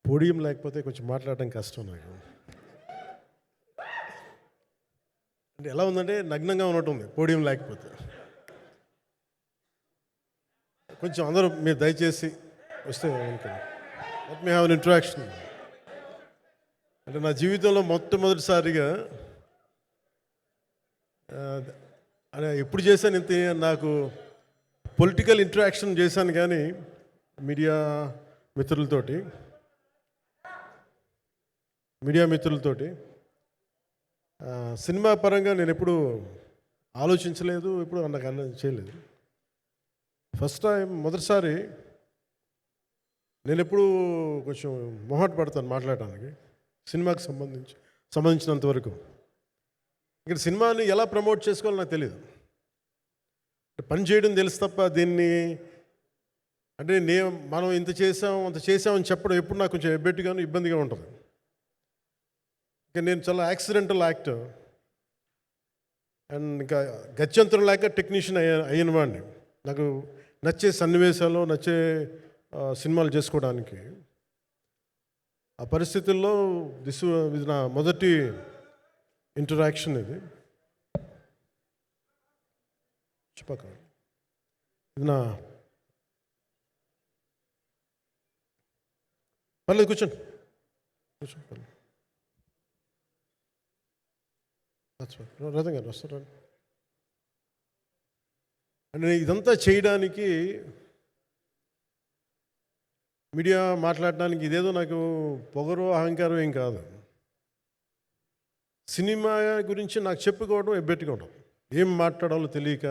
Podium లేకపోతే కొంచెం మాట్లాడడం కష్టం నాకు. అంటే ఎలా ఉందంటే నగ్నంగా ఉన్నట్టుంది పోడియం లేకపోతే. కొంచెం అందరూ మీరు దయచేసి వస్తే let me have an interaction. అంటే నా జీవితంలో మొట్టమొదటిసారిగా అంటే ఎప్పుడు చేశాను ఇంత, నాకు పొలిటికల్ ఇంటరాక్షన్ చేశాను కానీ మీడియా మిత్రులతోటి సినిమా పరంగా నేను ఎప్పుడు ఆలోచించలేదు, ఎప్పుడు నాకు చేయలేదు. ఫస్ట్ టైం మొదటిసారి నేను ఎప్పుడు కొంచెం మొహాట పడతాను మాట్లాడటానికి సినిమాకి సంబంధించినంత వరకు. ఇక్కడ సినిమాని ఎలా ప్రమోట్ చేసుకోవాలో నాకు తెలియదు. పని చేయడం తెలుసు తప్ప దీన్ని అంటే మనం ఇంత చేసామని చెప్పడం ఎప్పుడు నాకు కొంచెం ఎబ్బెట్టుగాను ఇబ్బందిగా ఉంటుంది. ఇంకా నేను చాలా యాక్సిడెంటల్ యాక్టర్ అండ్ ఇంకా గత్యంతరం లేక టెక్నీషియన్ అయిన వాడిని. నాకు నచ్చే సన్నివేశాలు, నచ్చే సినిమాలు చేసుకోవడానికి. ఆ పరిస్థితుల్లో ఇది నా మొదటి ఇంటరాక్షన్. ఇది నా పర్లేదు కూర్చోండి. రథం గారు వస్తారా? అంటే ఇదంతా చేయడానికి, మీడియా మాట్లాడడానికి ఇదేదో నాకు పొగరు అహంకారం ఏం కాదు. సినిమా గురించి నాకు చెప్పుకోవడం ఎబ్బెట్టుకోవడం, ఏం మాట్లాడాలో తెలియక,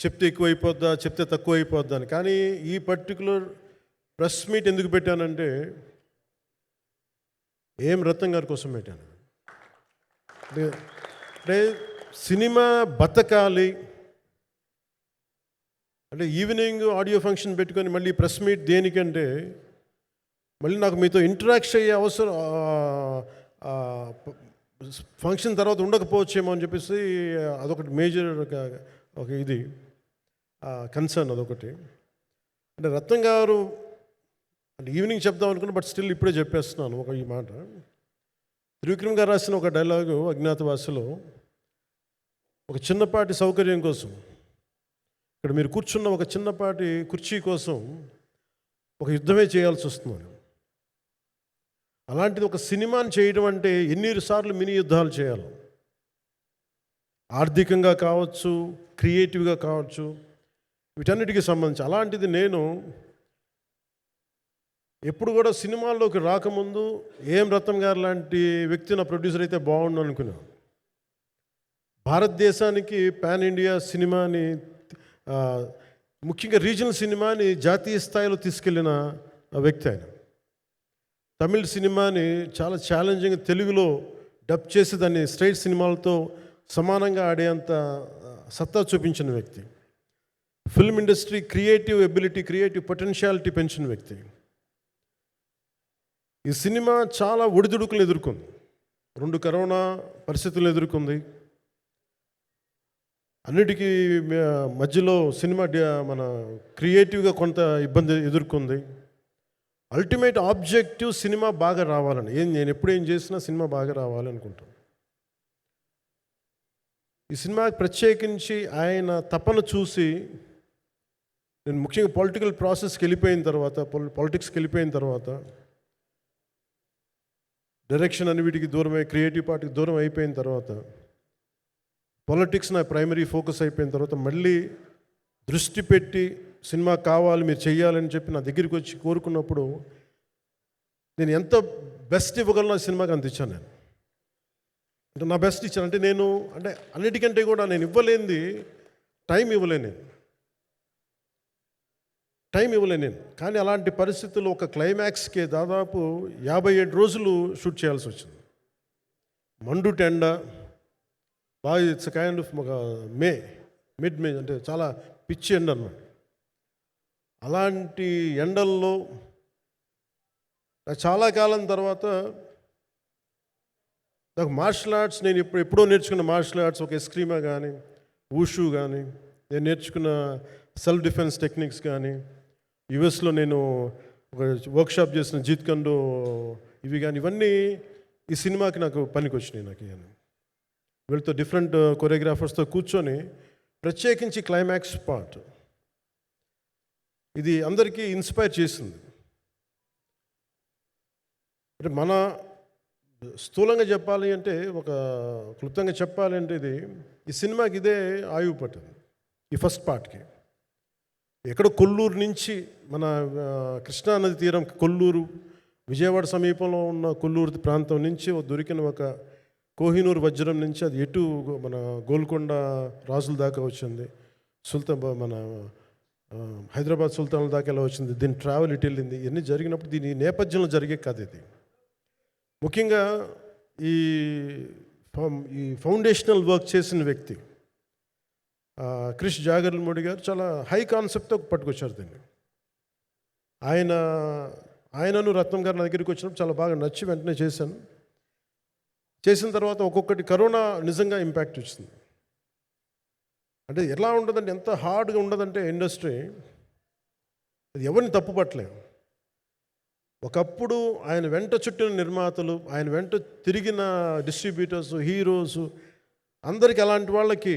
చెప్తే ఎక్కువైపోద్దా చెప్తే తక్కువ అయిపోద్దా అని. కానీ ఈ పర్టికులర్ ప్రెస్ మీట్ ఎందుకు పెట్టానంటే ఏం రత్నం గారి కోసం పెట్టాను. అంటే సినిమా బతకాలి అంటే ఈవినింగ్ ఆడియో ఫంక్షన్ పెట్టుకొని మళ్ళీ ప్రెస్ మీట్ దేనికంటే మళ్ళీ నాకు మీతో ఇంటరాక్ట్ అయ్యే అవసరం, ఫంక్షన్ తర్వాత ఉండకపోవచ్చేమో అని చెప్పేసి అదొకటి మేజర్ ఒక ఇది కన్సర్న్. అదొకటి. అంటే రత్నం గారు అంటే ఈవినింగ్ చెప్దాం అనుకున్నా, బట్ స్టిల్ ఇప్పుడే చెప్పేస్తున్నాను ఈ మాట. త్రివిక్రమ్ గారు రాసిన ఒక డైలాగు అజ్ఞాతవాసిలో, ఒక చిన్నపాటి సౌకర్యం కోసం, ఇక్కడ మీరు కూర్చున్న ఒక చిన్నపాటి కుర్చీ కోసం ఒక యుద్ధమే చేయాల్సి వస్తుంది. అలాంటిది ఒక సినిమాని చేయడం అంటే ఎన్నిసార్లు మినీ యుద్ధాలు చేయాలి. ఆర్థికంగా కావచ్చు, క్రియేటివ్గా కావచ్చు, వీటన్నిటికీ సంబంధించి. అలాంటిది నేను ఎప్పుడు కూడా సినిమాల్లోకి రాకముందు ఏం రత్నం గారు లాంటి వ్యక్తి నా ప్రొడ్యూసర్ అయితే బాగుండు అనుకున్నాను. భారతదేశానికి పాన్ ఇండియా సినిమాని, ముఖ్యంగా రీజనల్ సినిమాని జాతీయ స్థాయిలో తీసుకెళ్ళిన వ్యక్తి ఆయన. తమిళ సినిమాని చాలా ఛాలెంజింగ్ తెలుగులో డబ్ చేసి దాన్ని స్ట్రైట్ సినిమాలతో సమానంగా ఆడేంత సత్తా చూపించిన వ్యక్తి. Film industry creative ability, creative potentiality పెంచిన వ్యక్తి. ఈ సినిమా చాలా ఒడిదుడుకులు ఎదుర్కొంది. 2 కరోనా పరిస్థితులు ఎదుర్కొంది. అన్నిటికీ మధ్యలో సినిమా మన క్రియేటివ్గా కొంత ఇబ్బంది ఎదుర్కొంది. అల్టిమేట్ ఆబ్జెక్టివ్ సినిమా బాగా రావాలని, నేను ఎప్పుడు ఏం చేసినా సినిమా బాగా రావాలనుకుంటాను. ఈ సినిమాకి ప్రత్యేకించి ఆయన తపన చూసి నేను ముఖ్యంగా పొలిటికల్ ప్రాసెస్కి వెళ్ళిపోయిన తర్వాత, పాలిటిక్స్కి వెళ్ళిపోయిన తర్వాత, డైరెక్షన్ అని వీటికి దూరమై క్రియేటివ్ పార్టీకి దూరం అయిపోయిన తర్వాత, పాలిటిక్స్ నా ప్రైమరీ ఫోకస్ అయిపోయిన తర్వాత, మళ్ళీ దృష్టి పెట్టి సినిమా కావాలి మీరు చెయ్యాలని చెప్పి నా దగ్గరికి వచ్చి కోరుకున్నప్పుడు నేను ఎంత బెస్ట్ ఇవ్వగలను ఆ సినిమాకి అంత ఇచ్చాను. నేను అంటే నా బెస్ట్ ఇచ్చాను. అంటే నేను అంటే అన్నిటికంటే కూడా నేను ఇవ్వలేనిది టైం ఇవ్వలేను నేను. కానీ అలాంటి పరిస్థితుల్లో ఒక క్లైమాక్స్కి దాదాపు 57 రోజులు షూట్ చేయాల్సి వచ్చింది. మండు టెండ బాగా, ఇట్స్ కైండ్ ఆఫ్ ఒక మిడ్ మే అంటే చాలా పిచ్చి ఎండ అన్నమాట. అలాంటి ఎండల్లో నాకు చాలా కాలం తర్వాత నాకు మార్షల్ ఆర్ట్స్, నేను ఎప్పుడో నేర్చుకున్న మార్షల్ ఆర్ట్స్, ఒక ఎస్క్రీమా కానీ, ఊషు కానీ, నేను నేర్చుకున్న సెల్ఫ్ డిఫెన్స్ టెక్నిక్స్ కానీ, యుఎస్లో నేను ఒక వర్క్షాప్ చేసిన జీత్ కండు ఇవి కానీ ఇవన్నీ ఈ సినిమాకి నాకు పనికి వచ్చినాయి. నాకు ఇవన్నీ వీళ్ళతో డిఫరెంట్ కొరియోగ్రాఫర్స్తో కూర్చొని ప్రత్యేకించి క్లైమాక్స్ పార్ట్ ఇది అందరికీ ఇన్స్పైర్ చేసింది. అంటే మన స్థూలంగా చెప్పాలి అంటే, ఒక క్లుప్తంగా చెప్పాలి అంటే, ఈ సినిమాకి ఇదే ఆయువు పట్టింది. ఈ ఫస్ట్ పార్ట్కి ఎక్కడో కొల్లూరు నుంచి మన కృష్ణానది తీరం కొల్లూరు, విజయవాడ సమీపంలో ఉన్న కొల్లూరు ప్రాంతం నుంచి దొరికిన ఒక కోహినూరు వజ్రం నుంచి అది ఎటు మన గోల్కొండ రాజుల దాకా వచ్చింది, మన హైదరాబాద్ సుల్తాన్ల దాకా ఎలా వచ్చింది, దీని ట్రావెల్ ఇటు వెళ్ళింది. ఇవన్నీ జరిగినప్పుడు దీని నేపథ్యంలో జరిగే కథ ఇది. ముఖ్యంగా ఈ ఫౌండేషనల్ వర్క్ చేసిన వ్యక్తి క్రిష్ జాగర్లమూడి గారు చాలా హై కాన్సెప్ట్తో పట్టుకొచ్చారు దీన్ని. ఆయనను రత్నం గారు నా దగ్గరికి వచ్చినప్పుడు చాలా బాగా నచ్చి వెంటనే చేశాను. చేసిన తర్వాత ఒక్కొక్కటి కరోనా నిజంగా ఇంపాక్ట్ వచ్చింది. అంటే ఎలా ఉండదంటే, ఎంత హార్డ్గా ఉండదంటే ఇండస్ట్రీ, అది ఎవరిని తప్పు పట్టలేము. ఒకప్పుడు ఆయన వెంట చుట్టిన నిర్మాతలు, ఆయన వెంట తిరిగిన డిస్ట్రిబ్యూటర్స్, హీరోస్ అందరికి అలాంటి వాళ్ళకి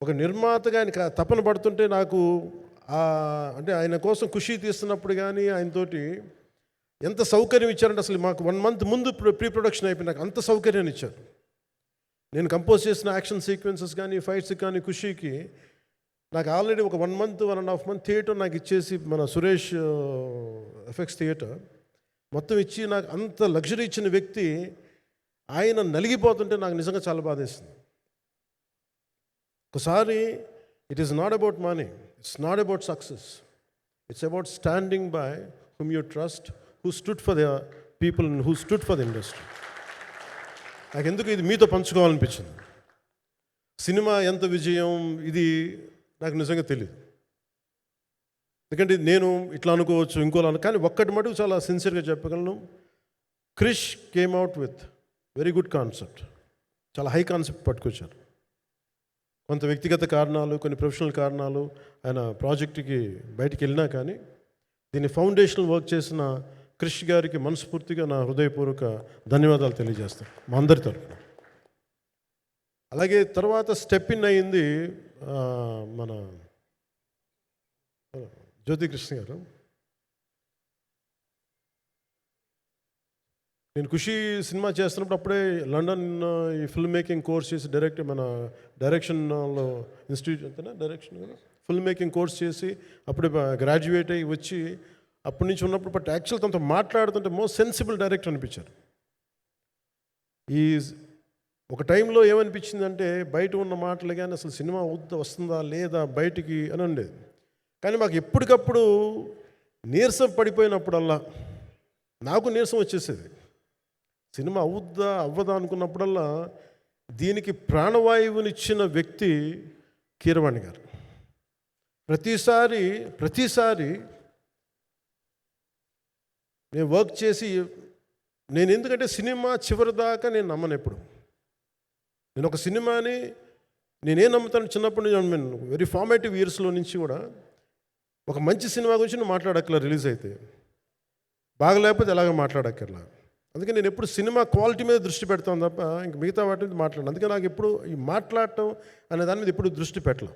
ఒక నిర్మాతగా ఆయన తపన పడుతుంటే నాకు అంటే ఆయన కోసం ఖుషి తీస్తున్నప్పుడు కానీ ఆయనతోటి ఎంత సౌకర్యం ఇచ్చారంటే, అసలు మాకు 1 month ముందు ప్రీ ప్రొడక్షన్ అయిపోయి నాకు అంత సౌకర్యాన్ని ఇచ్చారు. నేను కంపోజ్ చేసిన యాక్షన్ సీక్వెన్సెస్ కానీ ఫైట్స్ కానీ ఖుషీకి నాకు ఆల్రెడీ ఒక 1 month 1.5 month థియేటర్ నాకు ఇచ్చేసి, మన సురేష్ ఎఫెక్ట్స్ థియేటర్ మొత్తం ఇచ్చి నాకు అంత లగ్జరీ ఇచ్చిన వ్యక్తి ఆయన నలిగిపోతుంటే నాకు నిజంగా చాలా బాధేస్తుంది. ఒకసారి it is not about money, it's not about success, it's about standing by whom you trust, who stood for the people and who stood for the industry. నాకు ఎందుకు ఇది మీతో పంచుకోవాలనిపించింది. సినిమా ఎంత విజయం ఇది నాకు నిజంగా తెలియదు, ఎందుకంటే నేను ఇట్లా అనుకోవచ్చు ఇంకోలా కానీ ఒక్కటి మటుకు చాలా సిన్సియర్గా చెప్పగలను. Krish came out with very good concept, చాలా హై కాన్సెప్ట్ పట్టుకొచ్చారు. కొంత వ్యక్తిగత కారణాలు, కొన్ని ప్రొఫెషనల్ కారణాలు ఆయన ప్రాజెక్టుకి బయటికి వెళ్ళినా కానీ దీన్ని ఫౌండేషనల్ వర్క్ చేసిన క్రిష్ గారికి మనస్ఫూర్తిగా నా హృదయపూర్వక ధన్యవాదాలు తెలియజేస్తాను మా అందరి తరఫున. అలాగే తర్వాత స్టెప్ ఇన్ అయ్యింది మన జ్యోతికృష్ణ గారు. నేను ఖుషి సినిమా చేస్తున్నప్పుడు అప్పుడే లండన్ ఈ ఫిల్మ్ మేకింగ్ కోర్స్ చేసి మన డైరెక్షన్లో ఇన్స్టిట్యూట్ అంతేనా డైరెక్షన్ ఫిల్మ్ మేకింగ్ కోర్స్ చేసి అప్పుడే గ్రాడ్యుయేట్ అయ్యి వచ్చి అప్పటి నుంచి ఉన్నప్పుడు బట్ యాక్చువల్ తనతో మాట్లాడుతుంటే మోస్ట్ సెన్సిబుల్ డైరెక్టర్ అనిపించారు. ఈ ఒక టైంలో ఏమనిపించిందంటే, బయట ఉన్న మాటలు కానీ అసలు సినిమా వస్తుందా లేదా బయటికి అని ఉండేది. కానీ మాకు ఎప్పటికప్పుడు నీరసం పడిపోయినప్పుడల్లా నాకు నీరసం వచ్చేసేది. సినిమా అవ్వదా అనుకున్నప్పుడల్లా దీనికి ప్రాణవాయువునిచ్చిన వ్యక్తి కీరవాణి గారు. ప్రతిసారి నేను వర్క్ చేసి నేను ఎందుకంటే సినిమా చివరి దాకా నేను నమ్మను ఎప్పుడు. నేను ఒక సినిమాని నేనేం నమ్ముతాను, చిన్నప్పటి నుంచి వెరీ ఫార్మేటివ్ ఇయర్స్లో నుంచి కూడా ఒక మంచి సినిమా గురించి నువ్వు మాట్లాడక్కర్లా, రిలీజ్ అయితే బాగలేకపోతే ఎలాగ మాట్లాడక్కర్లా. అందుకే నేను ఎప్పుడు సినిమా క్వాలిటీ మీద దృష్టి పెడతాను తప్ప ఇంక మిగతా వాటి మీద మాట్లాడను. అందుకే నాకు ఎప్పుడు ఈ మాట్లాడటం అనే దాని మీద ఎప్పుడు దృష్టి పెట్టలేం.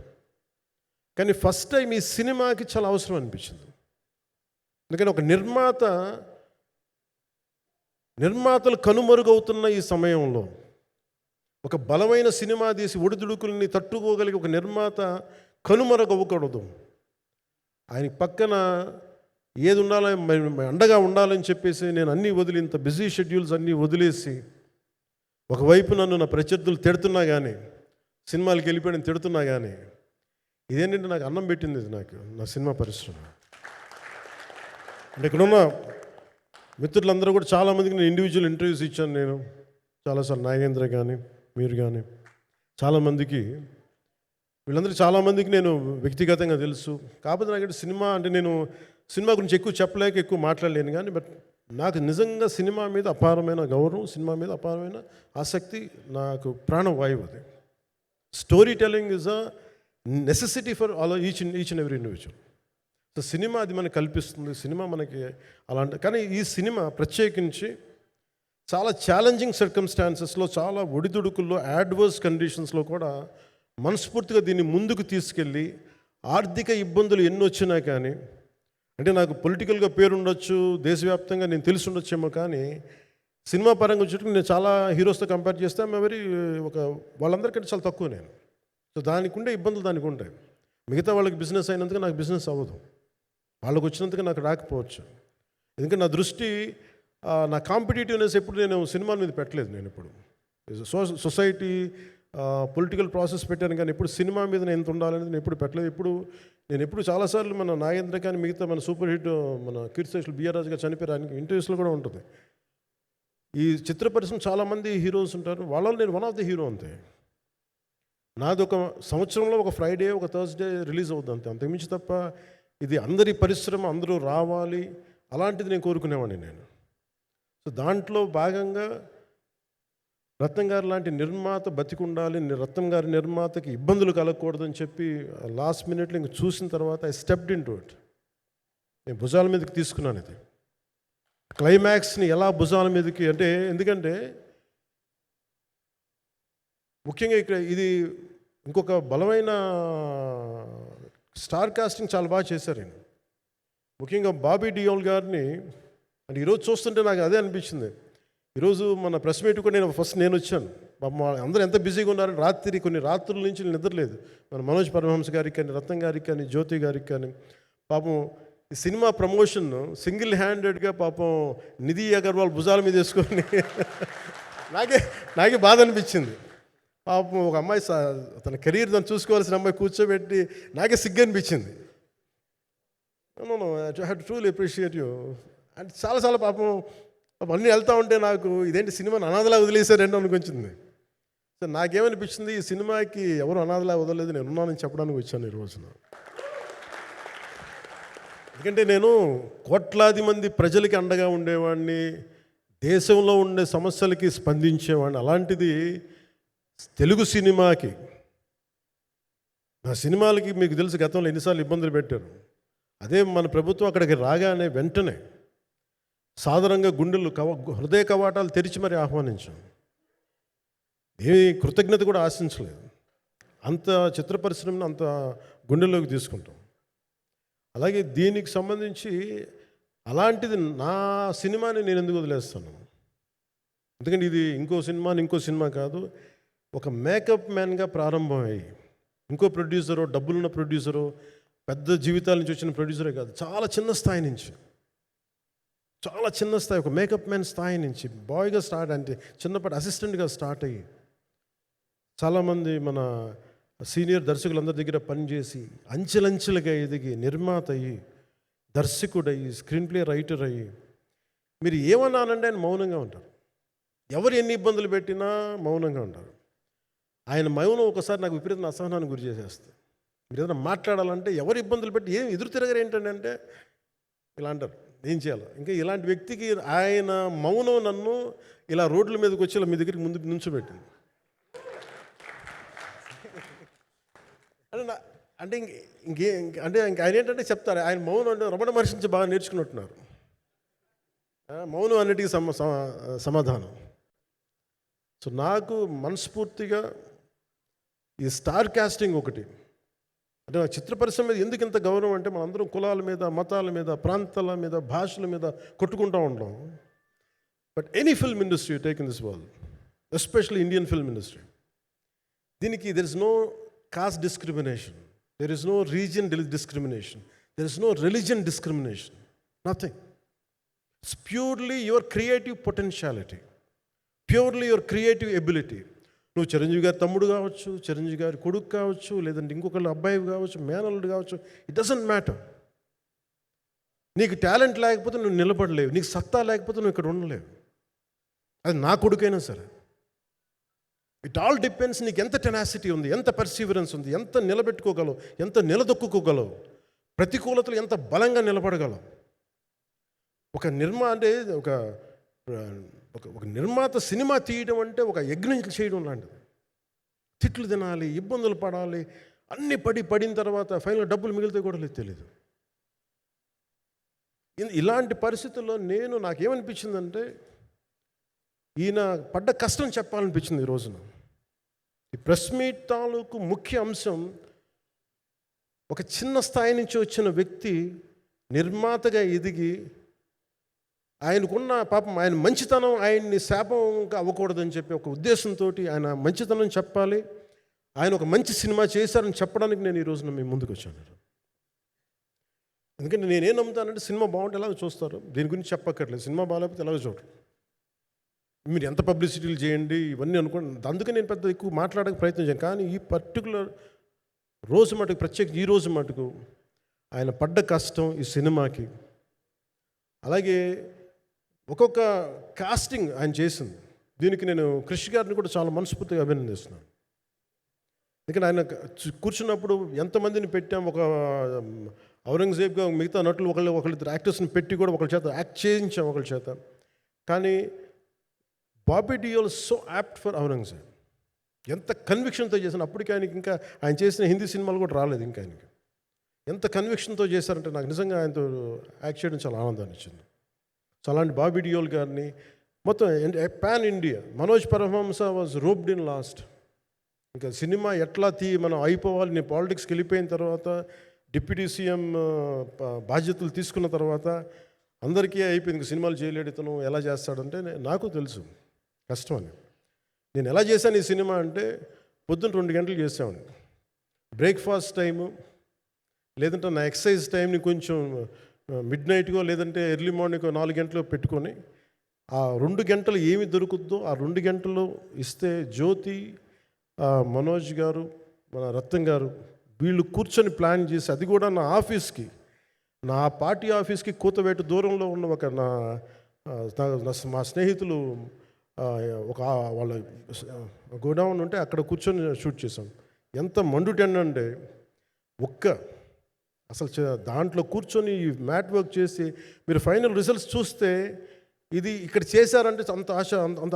కానీ ఫస్ట్ టైం ఈ సినిమాకి చాలా అవసరం అనిపించింది. ఎందుకంటే ఒక నిర్మాతలు కనుమరుగవుతున్న ఈ సమయంలో ఒక బలమైన సినిమా తీసి ఒడిదుడుకుల్ని తట్టుకోగలిగి ఒక నిర్మాత కనుమరుగవ్వకూడదు. ఆయన పక్కన ఏది ఉండాలని అండగా ఉండాలని చెప్పేసి నేను అన్నీ వదిలి, ఇంత బిజీ షెడ్యూల్స్ అన్నీ వదిలేసి, ఒకవైపు నన్ను నా ప్రత్యర్థులు తిడుతున్నా కానీ, సినిమాలకు వెళ్ళిపోయిన తిడుతున్నా కానీ, ఇదేంటంటే నాకు అన్నం పెట్టింది ఇది నాకు నా సినిమా పరిశ్రమ. అంటే ఇక్కడున్న మిత్రులందరూ కూడా చాలామందికి నేను ఇండివిజువల్ ఇంటర్వ్యూస్ ఇచ్చాను. నేను చాలాసార్లు నాగేంద్ర కానీ మీరు కానీ చాలామందికి, వీళ్ళందరూ చాలామందికి నేను వ్యక్తిగతంగా తెలుసు. కాకపోతే నాకు సినిమా అంటే నేను సినిమా గురించి ఎక్కువ చెప్పలేక ఎక్కువ మాట్లాడలేను. కానీ బట్ నాకు నిజంగా సినిమా మీద అపారమైన గౌరవం, సినిమా మీద అపారమైన ఆసక్తి, నాకు ప్రాణవాయువు అది. Story telling is a necessity for each and every individual. So cinema అది మనకు కల్పిస్తుంది, సినిమా మనకి అలాంటి. కానీ ఈ సినిమా ప్రత్యేకించి చాలా ఛాలెంజింగ్ సర్కమ్స్టాన్సెస్లో, చాలా ఒడిదుడుకుల్లో, యాడ్వర్స్ కండిషన్స్లో కూడా మనస్ఫూర్తిగా దీన్ని ముందుకు తీసుకెళ్ళి, ఆర్థిక ఇబ్బందులు ఎన్ని వచ్చినా కానీ, అంటే నాకు పొలిటికల్గా పేరుండొచ్చు, దేశవ్యాప్తంగా నేను తెలిసి ఉండొచ్చేమో, కానీ సినిమా పరంగా వచ్చేటప్పుడు నేను చాలా హీరోస్తో కంపేర్ చేస్తే వెరీ వాళ్ళందరికంటే చాలా తక్కువ నేను. సో దానికి ఉండే ఇబ్బందులు దానికి ఉంటాయి. మిగతా వాళ్ళకి బిజినెస్ అయినందుకు నాకు బిజినెస్ అవ్వదు, వాళ్ళకు వచ్చినందుకు నాకు రాకపోవచ్చు. ఎందుకంటే నా దృష్టి, నా కాంపిటేటివ్నెస్ ఎప్పుడు నేను సినిమాల మీద పెట్టలేదు. నేను ఇప్పుడు సొసైటీ పొలిటికల్ ప్రాసెస్ పెట్టాను, కానీ ఎప్పుడు సినిమా మీద నేను ఎంత ఉండాలనేది నేను ఎప్పుడు పెట్టలేదు. నేను ఎప్పుడు చాలాసార్లు మన నాగేంద్ర కానీ మిగతా మన సూపర్ హిట్ మన కీర్తిశేషులు బిఆర్ రాజు గారు చనిపోయారు, ఆయనకి ఇంటర్వ్యూస్లో కూడా ఉంటుంది. ఈ చిత్ర పరిశ్రమ చాలామంది హీరోస్ ఉంటారు, వాళ్ళలో నేను వన్ ఆఫ్ ది హీరో అంతే. నాది ఒక సంవత్సరంలో ఒక ఫ్రైడే, ఒక థర్స్డే రిలీజ్ అవుతుంది అంతే, అంతకుమించి తప్ప ఇది అందరి పరిశ్రమ, అందరూ రావాలి అలాంటిది నేను కోరుకునేవాడిని నేను. సో దాంట్లో భాగంగా రత్నం గారు లాంటి నిర్మాత బతికుండాలి, రత్నం గారి నిర్మాతకి ఇబ్బందులు కలగకూడదని చెప్పి లాస్ట్ మినిట్లో ఇంక చూసిన తర్వాత I stepped in to it. నేను భుజాల మీదకి తీసుకున్నాను ఇది. క్లైమాక్స్ని ఎలా భుజాల మీదకి అంటే, ఎందుకంటే ముఖ్యంగా ఇక్కడ ఇది ఇంకొక బలమైన స్టార్ కాస్టింగ్ చాలా బాగా చేశారు ఆయన. ముఖ్యంగా బాబీ డియోల్ గారిని అంటే ఈరోజు చూస్తుంటే నాకు అదే అనిపించింది. ఈరోజు మన ప్రెస్ మీట్ కూడా నేను వచ్చాను. అందరూ ఎంత బిజీగా ఉన్నారని కొన్ని రాత్రుల నుంచి నిద్రలేదు. మన మనోజ్ పరమహంస గారికి కానీ, రత్నం గారికి కానీ, జ్యోతి గారికి కానీ. పాపం ఈ సినిమా ప్రమోషన్ సింగిల్ హ్యాండెడ్గా పాపం నిధి అగర్వాల్ భుజాల మీద వేసుకొని నాకే బాధ అనిపించింది. పాపం ఒక అమ్మాయి తన కెరీర్ తను చూసుకోవాల్సిన అమ్మాయి కూర్చోబెట్టి నాకే సిగ్గు అనిపించింది. I have to truly appreciate you. అంటే చాలా పాపం అన్నీ వెళ్తూ ఉంటే నాకు ఇదేంటి సినిమాని అనాథలా వదిలేశారండి అనిపించింది. సో నాకేమనిపించింది, ఈ సినిమాకి ఎవరు అనాథలా వదలలేదు, నేను ఉన్నానని చెప్పడానికి వచ్చాను ఈ రోజున. ఎందుకంటే నేను కోట్లాది మంది ప్రజలకి అండగా ఉండేవాడిని, దేశంలో ఉండే సమస్యలకి స్పందించేవాడిని. అలాంటిది తెలుగు సినిమాకి, నా సినిమాలకి మీకు తెలుసు గతంలో ఎన్నిసార్లు ఇబ్బందులు పెట్టారు. అదే మన ప్రభుత్వం అక్కడికి రాగానే వెంటనే సాధారణంగా హృదయ కవాటాలు తెరిచి మరి ఆహ్వానించాం. ఏమి కృతజ్ఞత కూడా ఆశించలేదు. అంత చిత్ర పరిశ్రమను అంత గుండెల్లోకి తీసుకుంటాం. అలాగే దీనికి సంబంధించి అలాంటిది నా సినిమాని నేను ఎందుకు వదిలేస్తాను? ఎందుకంటే ఇది ఇంకో సినిమా కాదు. ఒక మేకప్ మ్యాన్గా ప్రారంభమయ్యి ఇంకో ప్రొడ్యూసరు, డబ్బులున్న ప్రొడ్యూసరు, పెద్ద జీవితాల నుంచి వచ్చిన ప్రొడ్యూసరే కాదు, చాలా చిన్న స్థాయి నుంచి, ఒక మేకప్ మ్యాన్ స్థాయి నుంచి బాయ్గా స్టార్ట్, అంటే చిన్నప్పటి అసిస్టెంట్గా స్టార్ట్ అయ్యి చాలామంది మన సీనియర్ దర్శకులందరి దగ్గర పనిచేసి అంచెలంచెలుగా ఎదిగి నిర్మాత అయ్యి, దర్శకుడయ్యి, స్క్రీన్ ప్లే రైటర్ అయ్యి, మీరు ఏమన్నానంటే ఆయన మౌనంగా ఉంటారు. ఎవరు ఎన్ని ఇబ్బందులు పెట్టినా మౌనంగా ఉంటారు. ఆయన మౌనం ఒకసారి నాకు విపరీతమైన అసహనానికి గురి చేసేస్తుంది. మీరు ఏదైనా మాట్లాడాలంటే ఎవరు ఇబ్బందులు పెట్టి ఏం ఎదురు తిరగరు ఏంటంటే ఇలా అంటారు, ఏం చేయాలి. ఇంకా ఇలాంటి వ్యక్తికి ఆయన మౌనం నన్ను ఇలా రోడ్ల మీదకి వచ్చి ఇలా మీ దగ్గరికి ముందు నుంచోబెట్టింది. అంటే ఆయన ఏంటంటే చెప్తారు, ఆయన మౌనం అంటే రమణ మహర్షి నుంచి బాగా నేర్చుకున్నట్టున్నారు. మౌనం అన్నిటికీ సమాధానం. సో నాకు మనస్ఫూర్తిగా ఈ స్టార్ కాస్టింగ్ ఒకటి, అంటే నా చిత్ర పరిశ్రమ మీద ఎందుకు ఇంత గౌరవం అంటే, మనందరం కులాల మీద, మతాల మీద, ప్రాంతాల మీద, భాషల మీద కొట్టుకుంటూ ఉంటాం. But any film industry take in this world, especially Indian film industry, దీనికి there is no caste discrimination, there is no region discrimination, there is no religion discrimination, nothing. It's purely your creative potentiality, purely your creative ability. నువ్వు చిరంజీవి గారి తమ్ముడు కావచ్చు, చిరంజీవి గారి కొడుకు కావచ్చు, లేదంటే ఇంకొకళ్ళు అబ్బాయి కావచ్చు, మేనల్లుడు కావచ్చు, ఇట్ డజంట్ మ్యాటర్. నీకు టాలెంట్ లేకపోతే నువ్వు నిలబడలేవు, నీకు సత్తా లేకపోతే నువ్వు ఇక్కడ ఉండలేవు. అది నా కొడుకైనా సరే. ఇట్ ఆల్ డిపెండ్స్ నీకు ఎంత టెనాసిటీ ఉంది, ఎంత పర్సీవరెన్స్ ఉంది, ఎంత నిలబెట్టుకోగలవు, ఎంత నిలదొక్కుకోగలవు, ప్రతికూలతలు ఎంత బలంగా నిలబడగలవు. ఒక నిర్మాత సినిమా తీయడం అంటే ఒక యజ్ఞం చేయడం లాంటిది. తిట్లు తినాలి, ఇబ్బందులు పడాలి, అన్నీ పడిన తర్వాత ఫైనల్ డబ్బులు మిగిలితే కూడా లేదు తెలియదు. ఇలాంటి పరిస్థితుల్లో నాకేమనిపించిందంటే ఈయన పడ్డ కష్టం చెప్పాలనిపించింది ఈ రోజున. ఈ ప్రెస్ మీట్ తాలూకు ముఖ్య అంశం, ఒక చిన్న స్థాయి నుంచి వచ్చిన వ్యక్తి నిర్మాతగా ఎదిగి ఆయనకున్న పాపం ఆయన మంచితనం ఆయన్ని శాపంగా అవ్వకూడదని చెప్పి ఒక ఉద్దేశంతో ఆయన మంచితనం చెప్పాలి, ఆయన ఒక మంచి సినిమా చేశారని చెప్పడానికి నేను ఈ రోజున మీ ముందుకు వచ్చాను. ఎందుకంటే నేనేం నమ్ముతానంటే సినిమా బాగుంటే ఎలాగో చూస్తారు, దీని గురించి చెప్పక్కర్లేదు. సినిమా బాగాలేకపోతే ఎలాగో చూడరు. మీరు ఎంత పబ్లిసిటీలు చేయండి ఇవన్నీ అనుకోండి, అందుకే నేను పెద్ద ఎక్కువ మాట్లాడడానికి ప్రయత్నం చేయను. కానీ ఈ పర్టికులర్ రోజు మటుకు, ప్రత్యేక ఈ రోజు మటుకు ఆయన పడ్డ కష్టం ఈ సినిమాకి, అలాగే ఒక్కొక్క కాస్టింగ్ ఆయన చేసింది, దీనికి నేను క్రిష్ గారిని కూడా చాలా మనస్ఫూర్తిగా అభినందిస్తున్నాను. ఎందుకంటే ఆయన కూర్చున్నప్పుడు ఎంతమందిని పెట్టాం, ఒక ఔరంగజేబ్గా మిగతా నటులు ఒకళ్ళిద్దరు యాక్టర్స్ని పెట్టి కూడా ఒకళ్ళ చేత యాక్ట్ చేయించాం ఒకళ్ళ చేత. కానీ Bobby Deol so apt for Aurangzeb, ఎంత కన్విక్షన్తో చేశాను. అప్పటికి ఆయనకి ఇంకా ఆయన చేసిన హిందీ సినిమాలు కూడా రాలేదు ఇంకా ఆయనకి. ఎంత కన్విక్షన్తో చేశారంటే నాకు నిజంగా ఆయనతో యాక్ట్ చేయడం చాలా ఆనందాన్ని ఇచ్చింది. సో అలాంటి బాబీ డియోల్ గారిని మొత్తం pan India, Manoj Paramahamsa was roped in last. ఇంకా సినిమా ఎట్లా మనం అయిపోవాలి, నేను పాలిటిక్స్కి వెళ్ళిపోయిన తర్వాత, డిప్యూటీ సీఎం బాధ్యతలు తీసుకున్న తర్వాత అందరికీ అయిపోయింది, సినిమాలు చేయలేడు ఇతను, ఎలా చేస్తాడంటే నాకు తెలుసు కష్టం అని. నేను ఎలా చేశాను ఈ సినిమా అంటే, పొద్దున్న 2 గంటలు చేసామండి బ్రేక్ఫాస్ట్ టైము, లేదంటే నా ఎక్సర్సైజ్ టైంని కొంచెం మిడ్ నైట్గో లేదంటే ఎర్లీ మార్నింగ్ 4 గంటలు పెట్టుకొని, ఆ 2 గంటలు ఏమి దొరుకుద్దో ఆ 2 గంటలు ఇస్తే జ్యోతి, మనోజ్ గారు, మన రత్నం గారు వీళ్ళు కూర్చొని ప్లాన్ చేసి, అది కూడా నా ఆఫీస్కి, నా పార్టీ ఆఫీస్కి కూతవేటు దూరంలో ఉన్న ఒక మా స్నేహితులు ఒక వాళ్ళ గోడౌన్ ఉంటే అక్కడ కూర్చొని షూట్ చేశాం. ఎంత మండుటెండంటే అసలు దాంట్లో కూర్చొని మ్యాట్ వర్క్ చేసి మీరు ఫైనల్ రిజల్ట్స్ చూస్తే ఇది ఇక్కడ చేశారంటే అంత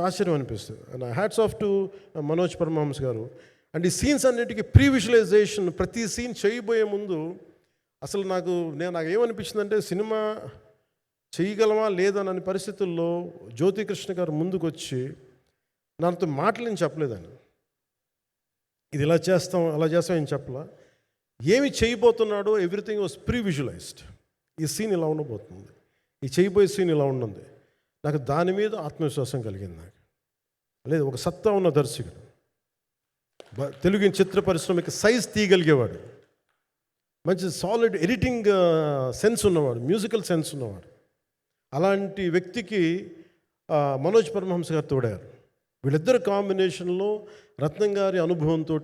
ఆశ్చర్యం అనిపిస్తుంది. And hats off to Manoj Paramahamsa garu. And ఈ సీన్స్ అన్నిటికీ ప్రీ విజువలైజేషన్, ప్రతి సీన్ చేయబోయే ముందు అసలు నాకు ఏమనిపించిందంటే, సినిమా చేయగలమా లేదనని పరిస్థితుల్లో జ్యోతికృష్ణ గారు ముందుకు వచ్చి నాతో మాటలు నేను చెప్పలేదని, ఇది ఇలా చేస్తాం అలా చేస్తాం ఏం చెప్పలా, ఏమి చేయబోతున్నాడో ఎవ్రీథింగ్ వాజ్ ప్రీ విజువలైజ్డ్. ఈ సీన్ ఇలా ఉండబోతుంది, ఈ చేయబోయే సీన్ ఇలా ఉండదు. నాకు దాని మీద ఆత్మవిశ్వాసం కలిగింది. నాకు లేదు, ఒక సత్తా ఉన్న దర్శకుడు, తెలుగు చిత్ర పరిశ్రమకి సైజ్ తీయగలిగేవాడు, మంచి సాలిడ్ ఎడిటింగ్ సెన్స్ ఉన్నవాడు, మ్యూజికల్ సెన్స్ ఉన్నవాడు. అలాంటి వ్యక్తికి మనోజ్ పరమహంస గారు తోడారు. వీళ్ళిద్దరు కాంబినేషన్లో రత్నం గారి అనుభవంతో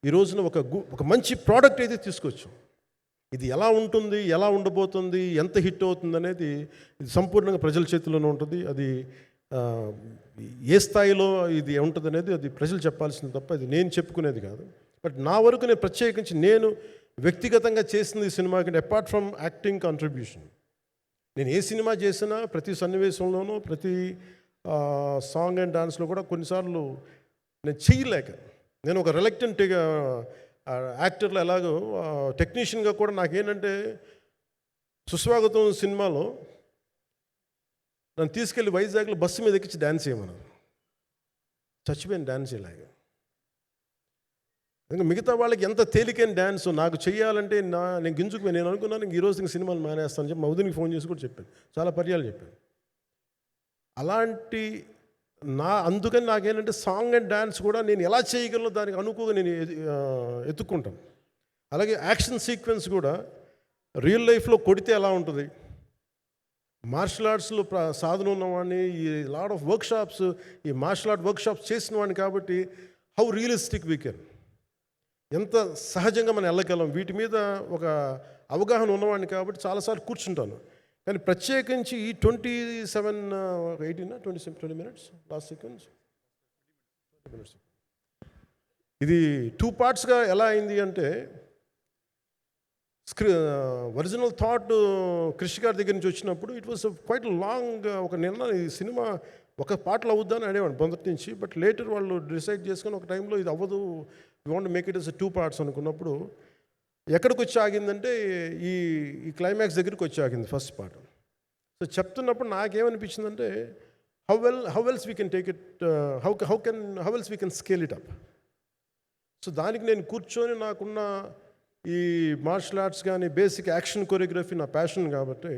ఈ రోజున ఒక మంచి ప్రోడక్ట్ అయితే తీసుకొచ్చాం. ఇది ఎలా ఉంటుంది, ఎలా ఉండబోతుంది, ఎంత హిట్ అవుతుంది అనేది ఇది సంపూర్ణంగా ప్రజల చేతిలోనే ఉంటుంది. అది ఏ స్థాయిలో ఇది ఉంటుంది అనేది అది ప్రజలు చెప్పాల్సింది తప్ప అది నేను చెప్పుకునేది కాదు. బట్ నా వరకు నేను ప్రత్యేకించి నేను వ్యక్తిగతంగా చేసింది ఈ సినిమాకి, అపార్ట్ ఫ్రమ్ యాక్టింగ్ కాంట్రిబ్యూషన్, నేను ఏ సినిమా చేసినా ప్రతి సన్నివేశంలోనూ ప్రతి సాంగ్ అండ్ డాన్స్లో కూడా కొన్నిసార్లు నేను చేయలేక, నేను ఒక రిలక్టెంట్ యాక్టర్లో ఎలాగో టెక్నీషియన్గా కూడా నాకేంటంటే, సుస్వాగతం సినిమాలో నన్ను తీసుకెళ్ళి వైజాగ్లో బస్సు మీద ఎక్కించి డ్యాన్స్ చేయమన్నారు. చచ్చిపోయాను డ్యాన్స్ చేయలేక. ఇంకా మిగతా వాళ్ళకి ఎంత తేలికైన డ్యాన్స్ నాకు చేయాలంటే నేను గింజుకుపోయి నేను అనుకున్నాను ఈరోజు ఇంక సినిమాలు మానేస్తాను చెప్పి మా వదినికి ఫోన్ చేసి కూడా చెప్పాను, చాలా పర్యాలు చెప్పాను. అలాంటి అందుకని నాకేంటంటే సాంగ్ అండ్ డ్యాన్స్ కూడా నేను ఎలా చేయగలను దానికి అనుకోగా నేను ఎత్తుక్కుంటాను. అలాగే యాక్షన్ సీక్వెన్స్ కూడా రియల్ లైఫ్లో కొడితే ఎలా ఉంటుంది, మార్షల్ ఆర్ట్స్లో సాధన ఉన్నవాడిని, ఈ లాట్ ఆఫ్ వర్క్షాప్స్, ఈ మార్షల్ ఆర్ట్ వర్క్షాప్స్ చేసిన వాడిని కాబట్టి హౌ రియలిస్టిక్ వీ కెన్, ఎంత సహజంగా మనం వెళ్ళగలం, వీటి మీద ఒక అవగాహన ఉన్నవాడిని కాబట్టి చాలాసార్లు కూర్చుంటాను. కానీ ప్రత్యేకించి ఈ 20 minutes లాస్ట్ సీక్వెన్స్ ఇది 2 పార్ట్స్గా ఎలా అయింది అంటే, ఒరిజినల్ థాట్ క్రిష్ గారి దగ్గర నుంచి వచ్చినప్పుడు ఇట్ వాస్ క్వైట్ లాంగ్. ఒక నిన్న ఈ సినిమా ఒక పాటలు అవుద్దని అనేవాడు మొదటి నుంచి. బట్ లేటర్ వాళ్ళు డిసైడ్ చేసుకొని ఒక టైంలో ఇది అవ్వదు, you want make it as 2 parts అనుకున్నప్పుడు ఎక్కడికి వచ్చి ఆగిందంటే ఈ క్లైమాక్స్ దగ్గరికి వచ్చి ఆగింది ఫస్ట్ పార్ట్. సో చెప్తున్నప్పుడు నాకేమనిపించిందంటే how else we can take it, how else we can scale it up. So దానికి నేను కూర్చొని నాకున్న ఈ మార్షల్ ఆర్ట్స్ కానీ బేసిక్ యాక్షన్ కొరియోగ్రఫీ నా ప్యాషన్ కాబట్టి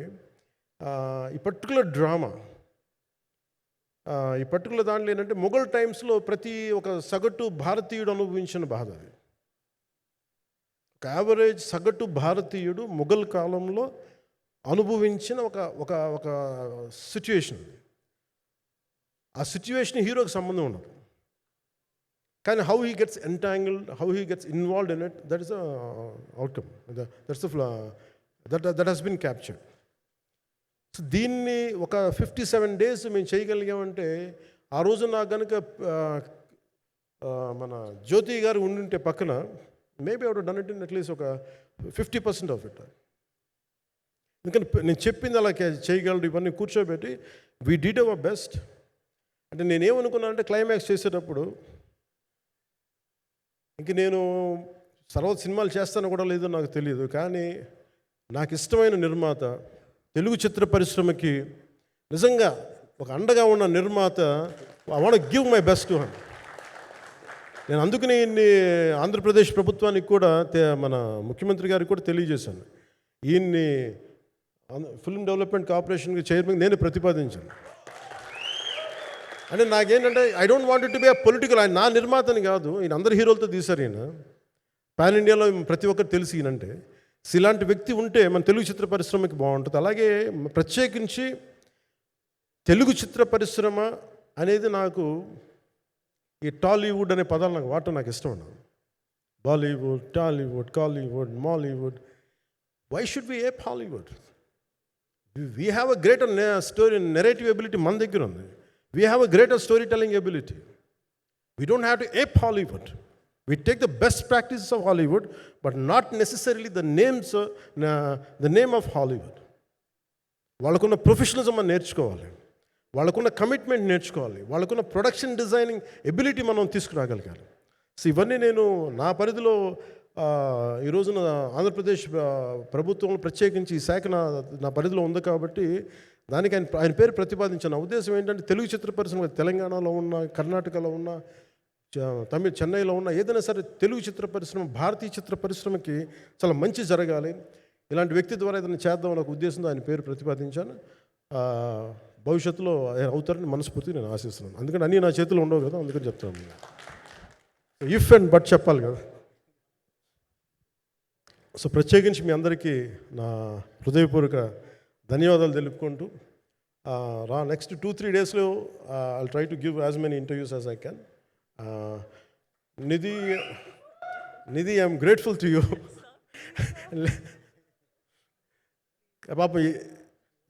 ఈ పర్టికులర్ డ్రామా, ఈ పర్టికులర్ దాంట్లో ఏంటంటే మొఘల్ టైమ్స్లో ప్రతి ఒక సగటు భారతీయుడు అనుభవించిన బాధ అది. ఒక యావరేజ్ సగటు భారతీయుడు మొఘల్ కాలంలో అనుభవించిన ఒక ఒక ఒక సిచ్యువేషన్. ఆ సిచ్యువేషన్ హీరోకి సంబంధం ఉండదు, కానీ how he gets entangled, how he gets involved in it, that is the outcome, that has been captured. So దీన్ని ఒక 57 days మేము చేయగలిగామంటే, ఆ రోజు నాకు కనుక మన జ్యోతి గారు ఉండుంటే పక్కన, maybe out done it in at least ఒక 50% ఆఫ్ ఇట్. ఎందుకంటే నేను చెప్పింది అలా చేయగలరు ఇవన్నీ కూర్చోబెట్టి వీ డిడ్ అవర్ బెస్ట్. అంటే నేనేమనుకున్నానంటే క్లైమాక్స్ చేసేటప్పుడు ఇంక నేను సినిమాలు చేస్తానో కూడా లేదో నాకు తెలియదు, కానీ నాకు ఇష్టమైన నిర్మాత, తెలుగు చిత్ర పరిశ్రమకి నిజంగా ఒక అండగా ఉన్న నిర్మాత, I want give my best to him. నేను అందుకని ఆంధ్రప్రదేశ్ ప్రభుత్వానికి కూడా మన ముఖ్యమంత్రి గారికి కూడా తెలియజేశాను, ఈయన్ని ఫిల్మ్ డెవలప్మెంట్ కార్పొరేషన్కి చైర్మన్ నేను ప్రతిపాదించాను. అంటే నాకేంటంటే I don't want it to be a political, ఆయన నా నిర్మాతని కాదు, ఈయన అందరు హీరోలతో తీశారు, ఈయన పాన్ ఇండియాలో ప్రతి ఒక్కరు తెలిసి ఈయనంటే. ఇలాంటి వ్యక్తి ఉంటే మన తెలుగు చిత్ర పరిశ్రమకి బాగుంటుంది. అలాగే ప్రత్యేకించి తెలుగు చిత్ర పరిశ్రమ అనేది నాకు ఈ టాలీవుడ్ అనే పదాలు నాకు వాడటం నాకు ఇష్టం ఉండదు. Bollywood, Tollywood, Kollywood, Mollywood, why should we ape Hollywood? We have a greater story narrative ability మన దగ్గర ఉంది. We have a greater storytelling ability. We don't have to ape Hollywood. We take the best practices of Hollywood, but not necessarily the name of Hollywood. వాళ్ళకున్న professionalism మనం నేర్చుకోవాలి, వాళ్ళకున్న commitment నేర్చుకోవాలి, వాళ్ళకున్న production designing ability మనం తీసుకురాగలగాలి. So ఇవన్నీ నేను నా పరిధిలో ఈ రోజున ఆంధ్రప్రదేశ్ ప్రభుత్వం ప్రత్యేకించి ఈ శాఖ నా పరిధిలో ఉంది కాబట్టి దానికి ఆయన పేరు ప్రతిపాదించిన ఉద్దేశం ఏంటంటే, తెలుగు చిత్ర పరిశ్రమ తెలంగాణలో ఉన్న, కర్ణాటకలో ఉన్న, చెన్నైలో ఉన్న ఏదైనా సరే తెలుగు చిత్ర పరిశ్రమ, భారతీయ చిత్ర పరిశ్రమకి చాలా మంచి జరగాలి, ఇలాంటి వ్యక్తి ద్వారా ఏదైనా చేద్దాం అనే ఒక ఆయన పేరు ప్రతిపాదించాను. భవిష్యత్తులో అవుతారని మనస్ఫూర్తిగా నేను ఆశిస్తున్నాను. అందుకని అన్నీ నా చేతిలో ఉండవు కదా, అందుకని చెప్తాను. ఇఫ్ అండ్ బట్ చెప్పాలి కదా. సో ప్రత్యేకించి మీ అందరికీ నా హృదయపూర్వక ధన్యవాదాలు తెలుపుకుంటూ, నెక్స్ట్ 2-3 daysలో I'll try to give as many interviews as I can. Nidhi, I'm grateful to you. పాప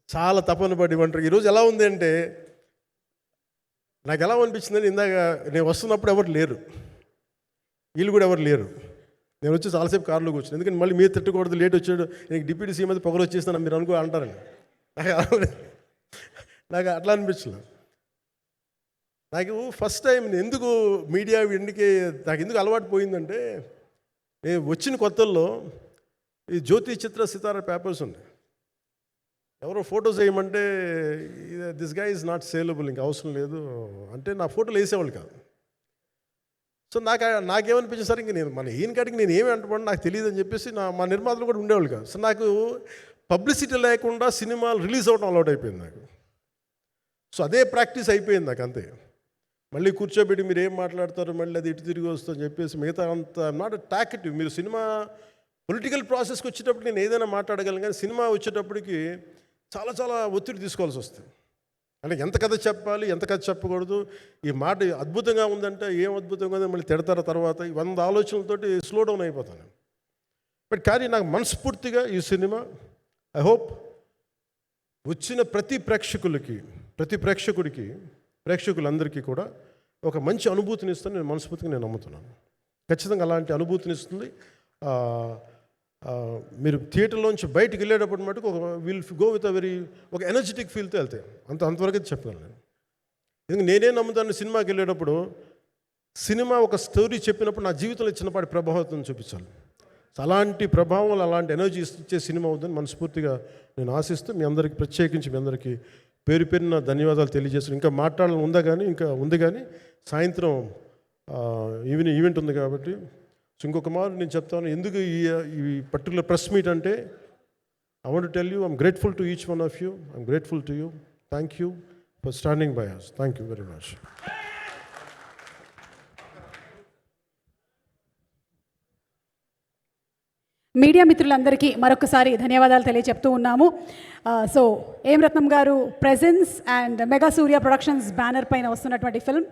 చాలా తపన పడి ఇవ్వంటారు. ఈరోజు ఎలా ఉంది అంటే, నాకు ఎలా అనిపించిందని, ఇందాక నేను వస్తున్నప్పుడు ఎవరు లేరు, వీళ్ళు కూడా ఎవరు లేరు. నేను వచ్చి చాలాసేపు కార్లో కూర్చున్నాను, ఎందుకంటే మళ్ళీ మీరు తిట్టకూడదు, లేట్ వచ్చాడు, నీకు డిప్యూటీ సీఎం అయితే పొగలు వచ్చేస్తాను మీరు అంటారండి. నాకు అట్లా అనిపించలేదు. నాకు ఫస్ట్ టైం ఎందుకు మీడియా నాకు ఎందుకు అలవాటు పోయిందంటే, నేను వచ్చిన కొత్తల్లో ఈ జ్యోతి చిత్ర సితారా పేపర్స్ ఉన్నాయి, ఎవరో ఫొటోస్ వేయమంటే దిస్ గా ఈజ్ నాట్ సేలబుల్, ఇంకా అవసరం లేదు అంటే నా ఫోటోలు వేసేవాళ్ళు కాదు. సో నాకేమనిపించింది, సరే ఇంక నేను ఈయన కాడికి నేను ఏమి అంటున్నాను నాకు తెలియదు అని చెప్పేసి మా నిర్మాతలు కూడా ఉండేవాళ్ళు కాదు. సో నాకు పబ్లిసిటీ లేకుండా సినిమాలు రిలీజ్ అవ్వడం అలవాటు అయిపోయింది నాకు. సో అదే ప్రాక్టీస్ అయిపోయింది నాకు, అంతే. మళ్ళీ కూర్చోబెట్టి మీరు ఏం మాట్లాడతారు, మళ్ళీ అది ఇటు తిరిగి వస్తుందని చెప్పేసి మిగతా అంత నాట్ టాకెటివ్. మీరు సినిమా పొలిటికల్ ప్రాసెస్కి వచ్చేటప్పుడు నేను ఏదైనా మాట్లాడగలను, కానీ సినిమా వచ్చేటప్పటికి చాలా చాలా ఒత్తిడి తీసుకోవాల్సి వస్తుంది. అంటే ఎంత కథ చెప్పాలి, ఎంత కథ చెప్పకూడదు, ఈ మాట అద్భుతంగా ఉందంటే ఏం అద్భుతంగా ఉందని మళ్ళీ తిడతారు, తర్వాత 100 ఆలోచనలతోటి స్లో డౌన్ అయిపోతాను. బట్ కానీ నాకు మనస్ఫూర్తిగా ఈ సినిమా ఐ హోప్ వచ్చిన ప్రతి ప్రేక్షకులందరికీ కూడా ఒక మంచి అనుభూతిని ఇస్తుంది. నేను మనస్ఫూర్తిగా నమ్ముతున్నాను. ఖచ్చితంగా అలాంటి అనుభూతిని ఇస్తుంది. మీరు థియేటర్లోంచి బయటికి వెళ్ళేటప్పుడు మటుకు విల్ గో విత్ ఒక ఎనర్జెటిక్ ఫీల్తో వెళ్తాయి. అంతవరకు అయితే చెప్పగలను నేను. ఎందుకంటే నేనే నమ్ముతాను, సినిమాకి వెళ్ళేటప్పుడు సినిమా ఒక స్టోరీ చెప్పినప్పుడు నా జీవితంలో చిన్నపాటి ప్రభావితం చూపించాలి. అలాంటి ప్రభావం, అలాంటి ఎనర్జీ ఇచ్చే సినిమా అవుతుందని మనస్ఫూర్తిగా నేను ఆశిస్తూ మీ అందరికీ ప్రత్యేకించి మీ అందరికీ పేరు పేరున ధన్యవాదాలు తెలియజేస్తాను. ఇంకా మాట్లాడాలని ఉంది కానీ సాయంత్రం ఈవెంట్ ఉంది కాబట్టి. సో ఇంకొక మారు నేను చెప్తాను ఎందుకు ఈ పర్టికులర్ ప్రెస్ మీట్ అంటే, I want to tell you, I'm grateful to each one of you. I'm grateful to you. Thank you for standing by us. Thank you very much. Media మిత్రులందరికీ మరొకసారి ధన్యవాదాలు తెలియజెప్తూ ఉన్నాము. సో ఏం రత్నం గారు presence and mega Surya productions banner పైన వస్తున్నటువంటి film